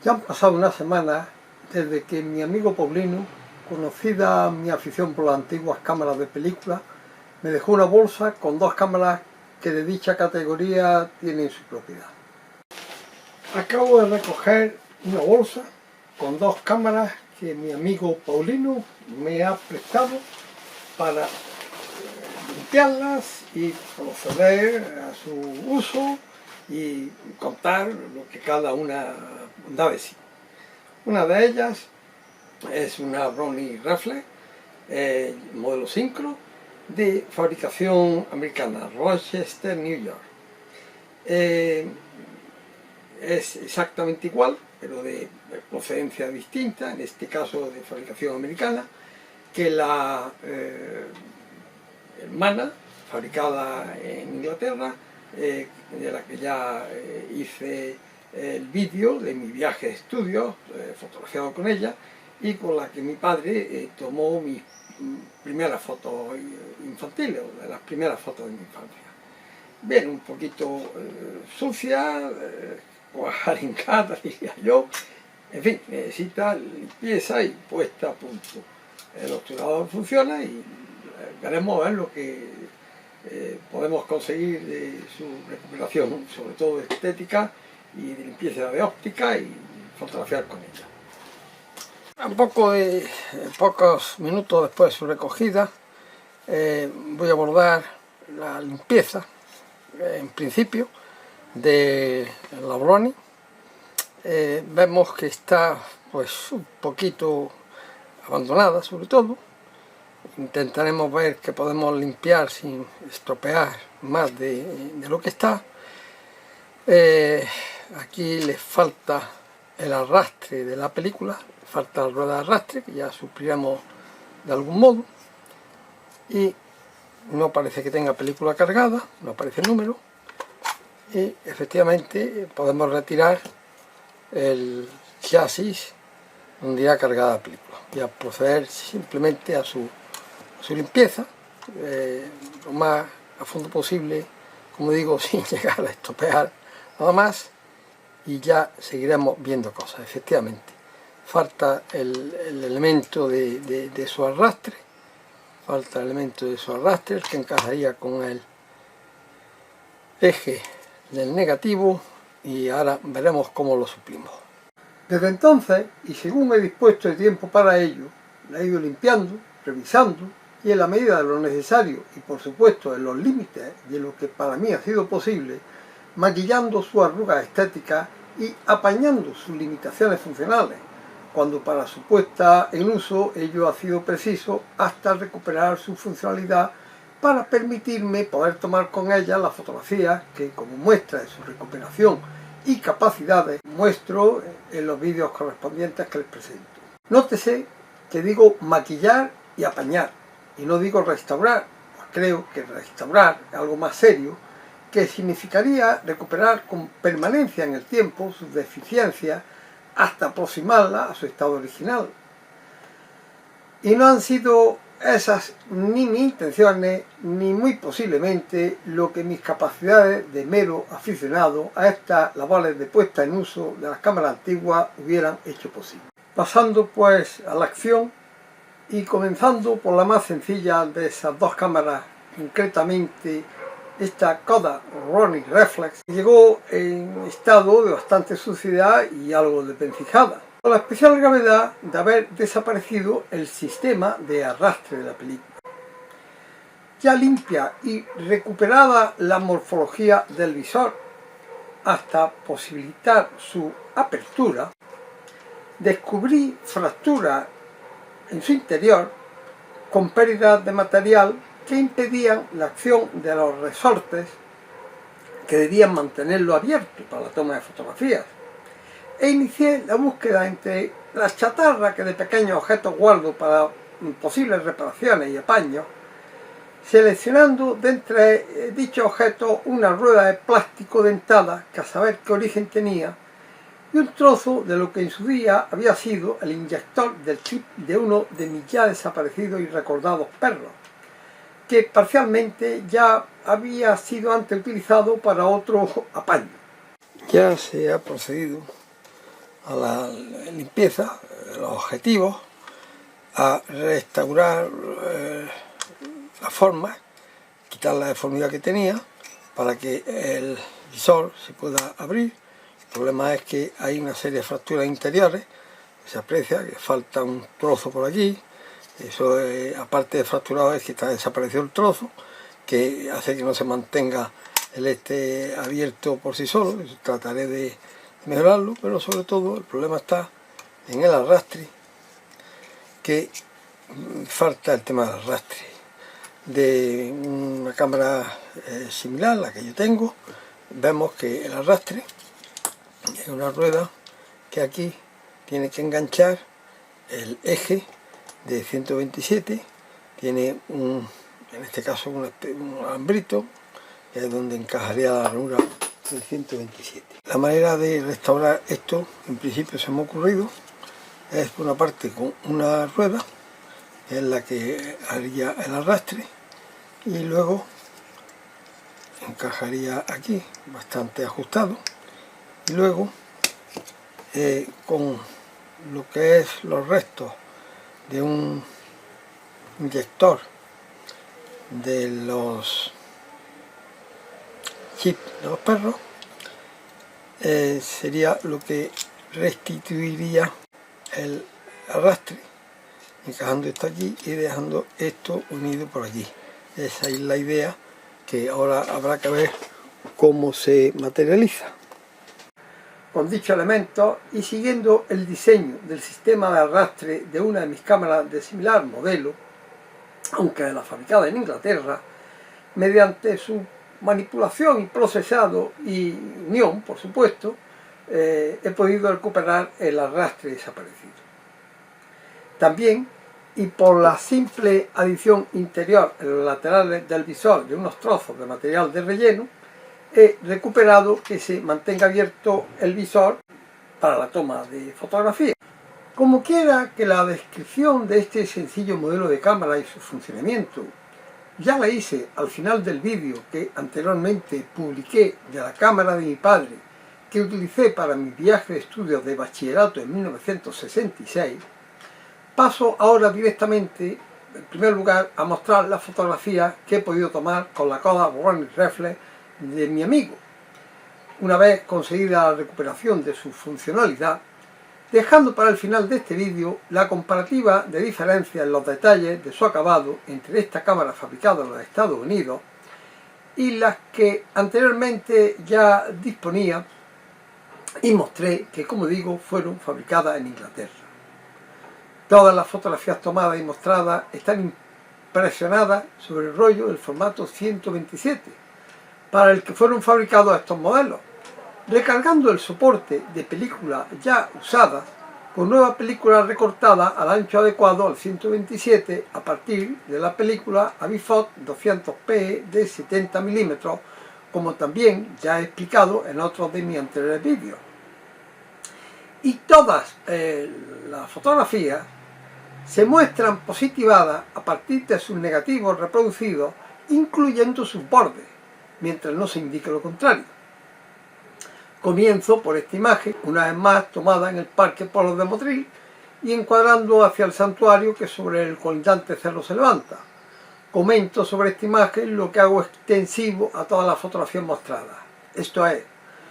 Ya han pasado unas semanas desde que mi amigo Paulino, conocida mi afición por las antiguas cámaras de película, me dejó una bolsa con dos cámaras que de dicha categoría tienen su propiedad. Acabo de recoger una bolsa con dos cámaras que mi amigo Paulino me ha prestado para limpiarlas y proceder a su uso y contar lo que cada una da de sí. Una de ellas es una Ronnie Reflex modelo Synchro de fabricación americana, Rochester, New York. Es exactamente igual, pero de procedencia distinta, en este caso de fabricación americana, que la hermana, fabricada en Inglaterra, de la que ya hice el vídeo de mi viaje de estudio, fotografiado con ella, y con la que mi padre tomó mis primeras fotos infantiles, o de las primeras fotos de mi infancia. Bien, un poquito sucia, o arengada, diría yo. En fin, necesita limpieza y puesta a punto. El obturador funciona y veremos a ver lo que podemos conseguir de su recuperación, sobre todo de estética y de limpieza de óptica, y fotografiar con ella. Pocos minutos después de su recogida, voy a abordar la limpieza, en principio, de la Ronnie. Vemos que está pues un poquito abandonada, sobre todo. Intentaremos ver que podemos limpiar sin estropear más de lo que está. Aquí le falta el arrastre de la película, falta la rueda de arrastre, que ya supliremos de algún modo, y no parece que tenga película cargada, no aparece el número, y efectivamente podemos retirar el chasis donde ya cargada la película y a proceder simplemente a su limpieza lo más a fondo posible, como digo, sin llegar a estropear nada más, y ya seguiremos viendo cosas. Efectivamente falta el elemento de su arrastre, el que encajaría con el eje del negativo, y ahora veremos cómo lo suplimos. Desde entonces, y según he dispuesto de tiempo para ello, la he ido limpiando, revisando, y en la medida de lo necesario, y por supuesto en los límites de lo que para mí ha sido posible, maquillando sus arrugas estéticas y apañando sus limitaciones funcionales, cuando para su puesta en uso ello ha sido preciso, hasta recuperar su funcionalidad para permitirme poder tomar con ella las fotografías que, como muestra de su recuperación y capacidades, muestro en los vídeos correspondientes que les presento. Nótese que digo maquillar y apañar, y no digo restaurar, pues creo que restaurar es algo más serio, que significaría recuperar con permanencia en el tiempo sus deficiencias hasta aproximarla a su estado original. Y no han sido esas ni mis intenciones, ni muy posiblemente lo que mis capacidades de mero aficionado a estas labores de puesta en uso de las cámaras antiguas hubieran hecho posible. Pasando pues a la acción y comenzando por la más sencilla de esas dos cámaras, concretamente esta Kodak Ronnie Reflex, llegó en estado de bastante suciedad y algo de desvencijada, con la especial gravedad de haber desaparecido el sistema de arrastre de la película. Ya limpia y recuperada la morfología del visor hasta posibilitar su apertura, descubrí fracturas en su interior con pérdidas de material que impedían la acción de los resortes que debían mantenerlo abierto para la toma de fotografías, e inicié la búsqueda entre las chatarras que de pequeños objetos guardo para posibles reparaciones y apaños, seleccionando de entre dichos objetos una rueda de plástico dentada que a saber qué origen tenía, y un trozo de lo que en su día había sido el inyector del chip de uno de mis ya desaparecidos y recordados perros, que parcialmente ya había sido antes utilizado para otro apaño. Ya se ha procedido a la limpieza, los objetivos, a restaurar la forma, quitar la deformidad que tenía para que el visor se pueda abrir. El problema es que hay una serie de fracturas interiores, se aprecia que falta un trozo por aquí. Eso, aparte de fracturado, es que está desaparecido el trozo, que hace que no se mantenga el abierto por sí solo. Trataré de mejorarlo, pero sobre todo el problema está en el arrastre, que falta el tema del arrastre. De una cámara similar a la que yo tengo, vemos que el arrastre es una rueda que aquí tiene que enganchar el eje de 127, tiene en este caso un alambrito, que es donde encajaría la ranura del 127. La manera de restaurar esto, en principio se me ha ocurrido, es por una parte con una rueda, que es la que haría el arrastre, y luego encajaría aquí, bastante ajustado, y luego con lo que es los restos de un inyector de los chips de los perros, sería lo que restituiría el arrastre, encajando esto aquí y dejando esto unido por aquí. Esa es la idea, que ahora habrá que ver cómo se materializa. Con dicho elemento y siguiendo el diseño del sistema de arrastre de una de mis cámaras de similar modelo, aunque de la fabricada en Inglaterra, mediante su manipulación y procesado y unión, por supuesto, he podido recuperar el arrastre desaparecido. También, y por la simple adición interior en los laterales del visor de unos trozos de material de relleno, he recuperado que se mantenga abierto el visor para la toma de fotografía. Como quiera que la descripción de este sencillo modelo de cámara y su funcionamiento ya la hice al final del vídeo que anteriormente publiqué de la cámara de mi padre, que utilicé para mi viaje de estudios de bachillerato en 1966, paso ahora directamente, en primer lugar, a mostrar las fotografías que he podido tomar con la Kodak Running Reflex de mi amigo, una vez conseguida la recuperación de su funcionalidad, dejando para el final de este vídeo la comparativa de diferencia en los detalles de su acabado entre esta cámara fabricada en los Estados Unidos y las que anteriormente ya disponía y mostré que, como digo, fueron fabricadas en Inglaterra. Todas las fotografías tomadas y mostradas están impresionadas sobre el rollo del formato 127, para el que fueron fabricados estos modelos, recargando el soporte de película ya usada con nueva película recortada al ancho adecuado al 127 a partir de la película Avifot 200p de 70 mm, como también ya he explicado en otros de mis anteriores vídeos. Y todas las fotografías se muestran positivadas a partir de sus negativos reproducidos, incluyendo sus bordes, mientras no se indique lo contrario. Comienzo por esta imagen, una vez más tomada en el Parque Polos de Motril y encuadrando hacia el santuario que sobre el colindante cerro se levanta. Comento sobre esta imagen lo que hago extensivo a todas las fotografías mostradas, esto es,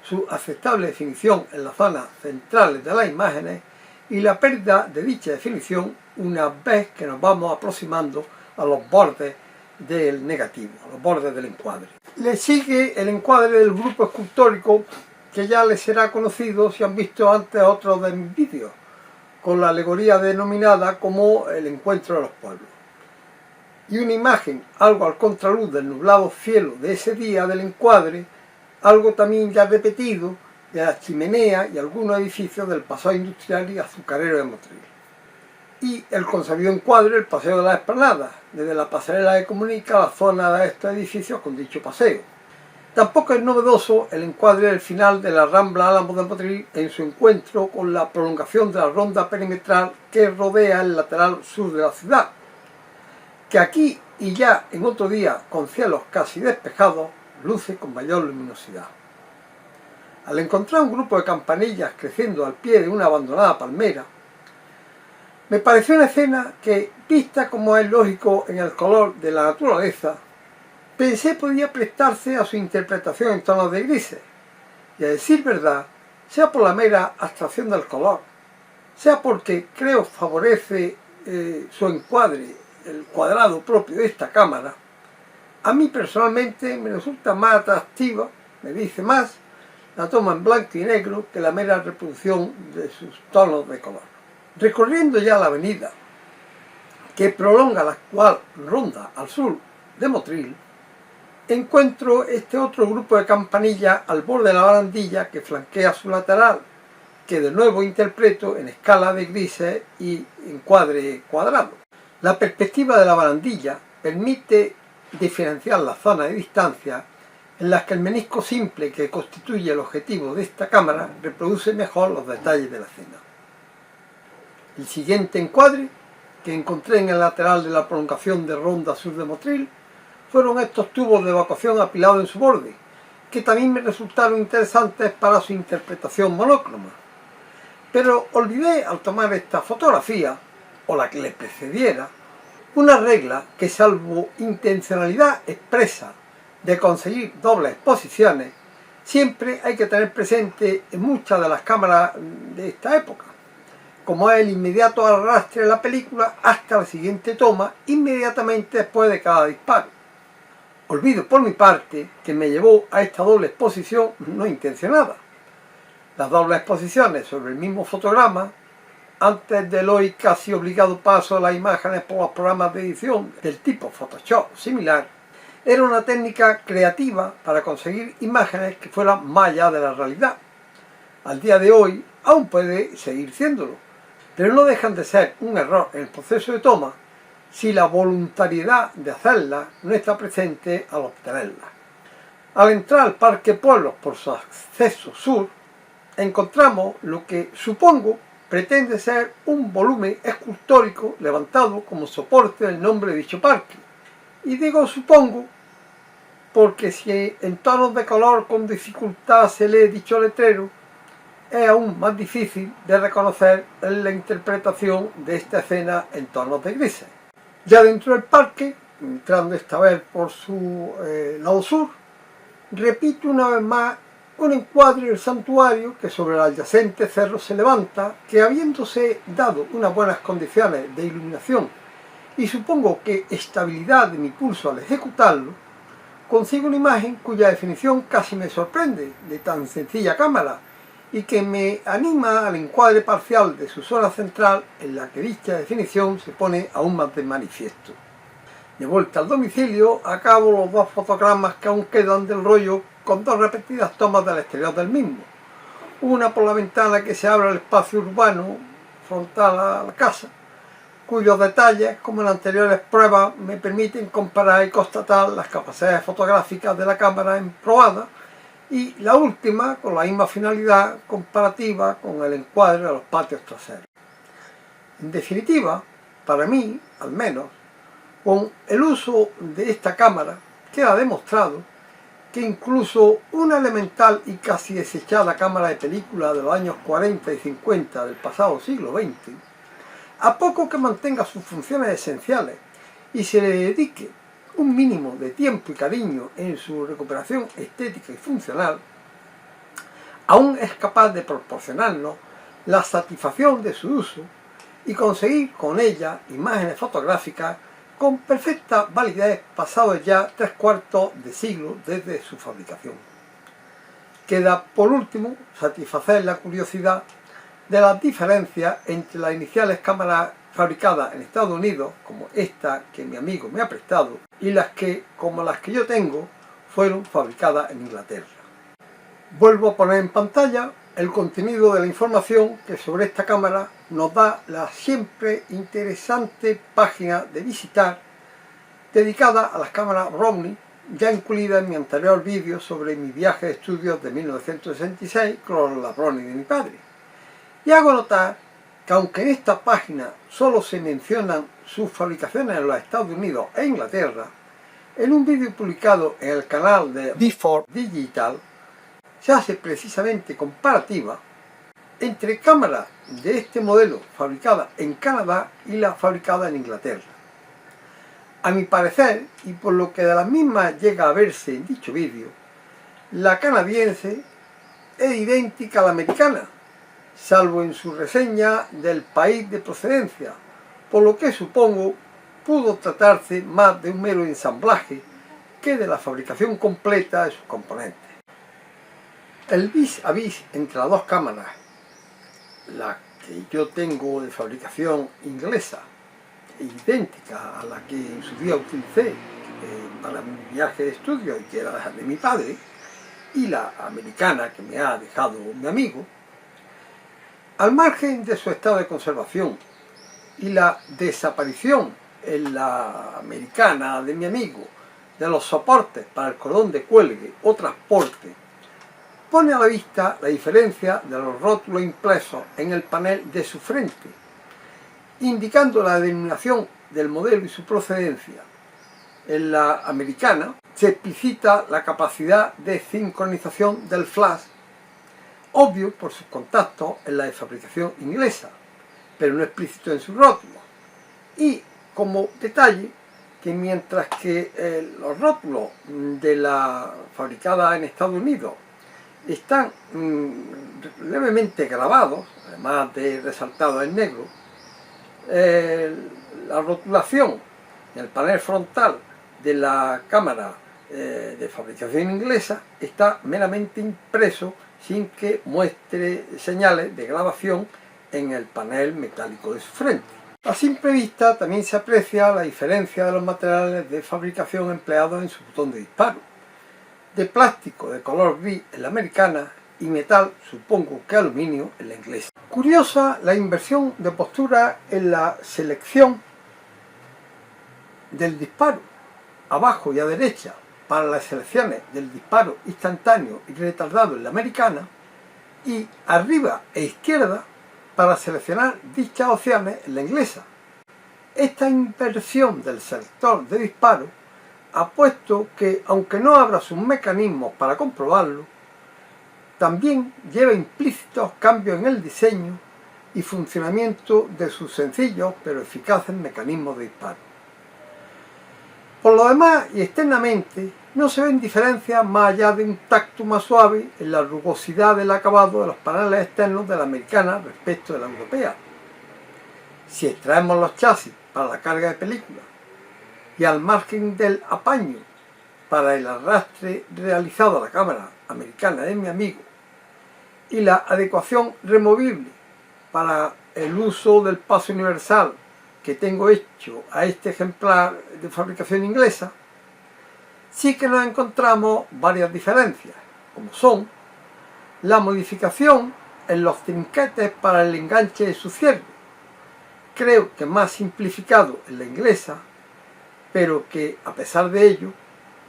su aceptable definición en las zonas centrales de las imágenes y la pérdida de dicha definición una vez que nos vamos aproximando a los bordes del negativo, a los bordes del encuadre. Le sigue el encuadre del grupo escultórico, que ya les será conocido si han visto antes otros de mis vídeos, con la alegoría denominada como el encuentro de los pueblos. Y una imagen, algo al contraluz del nublado cielo de ese día del encuadre, algo también ya repetido, de la chimenea y algunos edificios del paseo industrial y azucarero de Motril. Y el consabido encuadre, el paseo de las Esplanadas, desde la pasarela que comunica la zona de estos edificios con dicho paseo. Tampoco es novedoso el encuadre del final de la Rambla Álamos de Motril en su encuentro con la prolongación de la ronda perimetral que rodea el lateral sur de la ciudad, que aquí y ya en otro día con cielos casi despejados luce con mayor luminosidad. Al encontrar un grupo de campanillas creciendo al pie de una abandonada palmera, me pareció una escena que, vista como es lógico en el color de la naturaleza, pensé podía prestarse a su interpretación en tonos de grises, y a decir verdad, sea por la mera abstracción del color, sea porque creo favorece su encuadre, el cuadrado propio de esta cámara, a mí personalmente me resulta más atractiva, me dice más, la toma en blanco y negro que la mera reproducción de sus tonos de color. Recorriendo ya la avenida que prolonga la actual ronda al sur de Motril, encuentro este otro grupo de campanillas al borde de la barandilla que flanquea su lateral, que de nuevo interpreto en escala de grises y encuadre cuadrado. La perspectiva de la barandilla permite diferenciar las zonas de distancia en las que el menisco simple que constituye el objetivo de esta cámara reproduce mejor los detalles de la escena. El siguiente encuadre que encontré en el lateral de la prolongación de ronda sur de Motril fueron estos tubos de evacuación apilados en su borde, que también me resultaron interesantes para su interpretación monócroma. Pero olvidé al tomar esta fotografía, o la que le precediera, una regla que, salvo intencionalidad expresa de conseguir dobles exposiciones, siempre hay que tener presente en muchas de las cámaras de esta época, como es el inmediato arrastre de la película hasta la siguiente toma inmediatamente después de cada disparo. Olvido por mi parte que me llevó a esta doble exposición no intencionada. Las dobles exposiciones sobre el mismo fotograma, antes del hoy casi obligado paso a las imágenes por los programas de edición del tipo Photoshop similar, era una técnica creativa para conseguir imágenes que fueran más allá de la realidad. Al día de hoy aún puede seguir siéndolo, pero no dejan de ser un error en el proceso de toma si la voluntariedad de hacerla no está presente al obtenerla. Al entrar al Parque Pueblos por su acceso sur, encontramos lo que supongo pretende ser un volumen escultórico levantado como soporte del nombre de dicho parque. Y digo supongo porque si en tonos de color con dificultad se lee dicho letrero, es aún más difícil de reconocer en la interpretación de esta escena en tonos de grises. Ya dentro del parque, entrando esta vez por su lado sur, repito una vez más un encuadre del santuario que sobre el adyacente cerro se levanta, que habiéndose dado unas buenas condiciones de iluminación y supongo que estabilidad de mi pulso al ejecutarlo, consigo una imagen cuya definición casi me sorprende de tan sencilla cámara y que me anima al encuadre parcial de su zona central en la que dicha definición se pone aún más de manifiesto. De vuelta al domicilio, acabo los dos fotogramas que aún quedan del rollo con dos repetidas tomas del exterior del mismo. Una por la ventana que se abre al espacio urbano frontal a la casa, cuyos detalles, como en anteriores pruebas, me permiten comparar y constatar las capacidades fotográficas de la cámara probada, y la última con la misma finalidad comparativa con el encuadre de los patios traseros. En definitiva, para mí, al menos, con el uso de esta cámara queda demostrado que incluso una elemental y casi desechada cámara de película de los años 40 y 50 del pasado siglo XX, a poco que mantenga sus funciones esenciales y se le dedique un mínimo de tiempo y cariño en su recuperación estética y funcional, aún es capaz de proporcionarnos la satisfacción de su uso y conseguir con ella imágenes fotográficas con perfecta validez pasados ya 3/4 de siglo desde su fabricación. Queda por último satisfacer la curiosidad de las diferencias entre las iniciales cámaras fabricadas en Estados Unidos, como esta que mi amigo me ha prestado, y las que, como las que yo tengo, fueron fabricadas en Inglaterra. Vuelvo a poner en pantalla el contenido de la información que sobre esta cámara nos da la siempre interesante página de visitar dedicada a las cámaras Rollei, ya incluida en mi anterior vídeo sobre mi viaje de estudios de 1966 con la Rollei de mi padre. Y hago notar que aunque en esta página solo se mencionan sus fabricaciones en los Estados Unidos e Inglaterra, en un vídeo publicado en el canal de Before Digital se hace precisamente comparativa entre cámaras de este modelo fabricada en Canadá y la fabricada en Inglaterra. A mi parecer, y por lo que de las mismas llega a verse en dicho vídeo, la canadiense es idéntica a la americana, salvo en su reseña del país de procedencia, por lo que supongo pudo tratarse más de un mero ensamblaje que de la fabricación completa de sus componentes. El vis a vis entre las dos cámaras, la que yo tengo de fabricación inglesa, idéntica a la que en su día utilicé para mi viaje de estudio y que era de mi padre, y la americana que me ha dejado mi amigo, al margen de su estado de conservación y la desaparición en la americana de mi amigo de los soportes para el cordón de cuelgue o transporte, pone a la vista la diferencia de los rótulos impresos en el panel de su frente, indicando la denominación del modelo y su procedencia. En la americana se explicita la capacidad de sincronización del flash, obvio por sus contactos en la de fabricación inglesa, pero no explícito en sus rótulos. Y como detalle, que mientras que los rótulos de la fabricada en Estados Unidos están levemente grabados, además de resaltados en negro, la rotulación en el panel frontal de la cámara de fabricación inglesa está meramente impreso sin que muestre señales de grabación en el panel metálico de su frente. A simple vista también se aprecia la diferencia de los materiales de fabricación empleados en su botón de disparo, de plástico de color gris en la americana y metal, supongo que aluminio, en la inglesa. Curiosa la inversión de postura en la selección del disparo, abajo y a derecha para las selecciones del disparo instantáneo y retardado en la americana, y arriba e izquierda para seleccionar dichas opciones en la inglesa. Esta inversión del selector de disparo ha puesto que, aunque no abra sus mecanismos para comprobarlo, también lleva implícitos cambios en el diseño y funcionamiento de sus sencillos pero eficaces mecanismos de disparo. Por lo demás y externamente, no se ven diferencias más allá de un tacto más suave en la rugosidad del acabado de los paneles externos de la americana respecto de la europea. Si extraemos los chasis para la carga de películas y al margen del apaño para el arrastre realizado a la cámara americana de mi amigo y la adecuación removible para el uso del paso universal que tengo hecho a este ejemplar de fabricación inglesa, sí que nos encontramos varias diferencias, como son la modificación en los trinquetes para el enganche de su cierre, creo que más simplificado en la inglesa, pero que a pesar de ello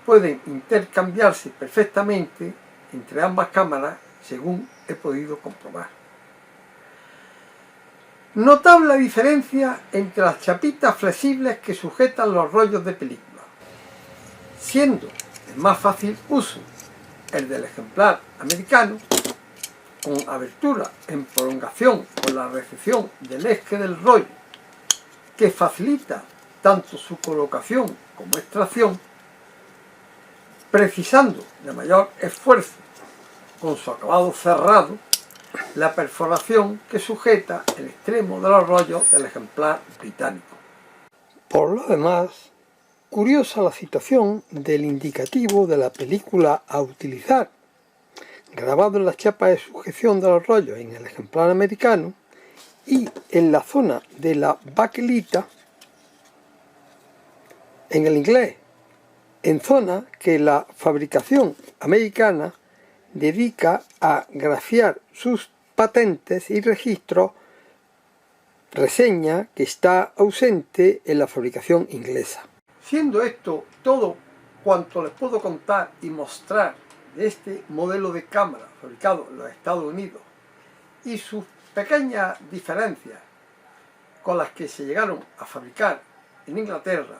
pueden intercambiarse perfectamente entre ambas cámaras según he podido comprobar. Notable diferencia entre las chapitas flexibles que sujetan los rollos de película, siendo de más fácil uso el del ejemplar americano, con abertura en prolongación con la recepción del eje del rollo, que facilita tanto su colocación como extracción, precisando de mayor esfuerzo con su acabado cerrado la perforación que sujeta el extremo de los rollos del ejemplar británico. Por lo demás, curiosa la situación del indicativo de la película a utilizar, grabado en la chapa de sujeción de los rollos en el ejemplar americano y en la zona de la baquelita en el inglés, en zona que la fabricación americana dedica a grafiar sus patentes y registros, reseña que está ausente en la fabricación inglesa. Siendo esto todo cuanto les puedo contar y mostrar de este modelo de cámara fabricado en los Estados Unidos y sus pequeñas diferencias con las que se llegaron a fabricar en Inglaterra,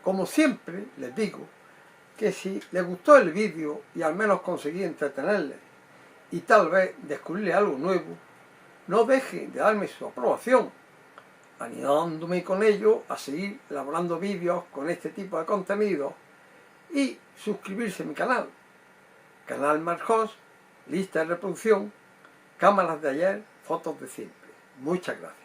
como siempre les digo, que si les gustó el vídeo y al menos conseguí entretenerles y tal vez descubrirle algo nuevo, no dejen de darme su aprobación, animándome con ello a seguir elaborando vídeos con este tipo de contenido y suscribirse a mi canal, Canal Marcos, lista de reproducción, cámaras de ayer, fotos de siempre. Muchas gracias.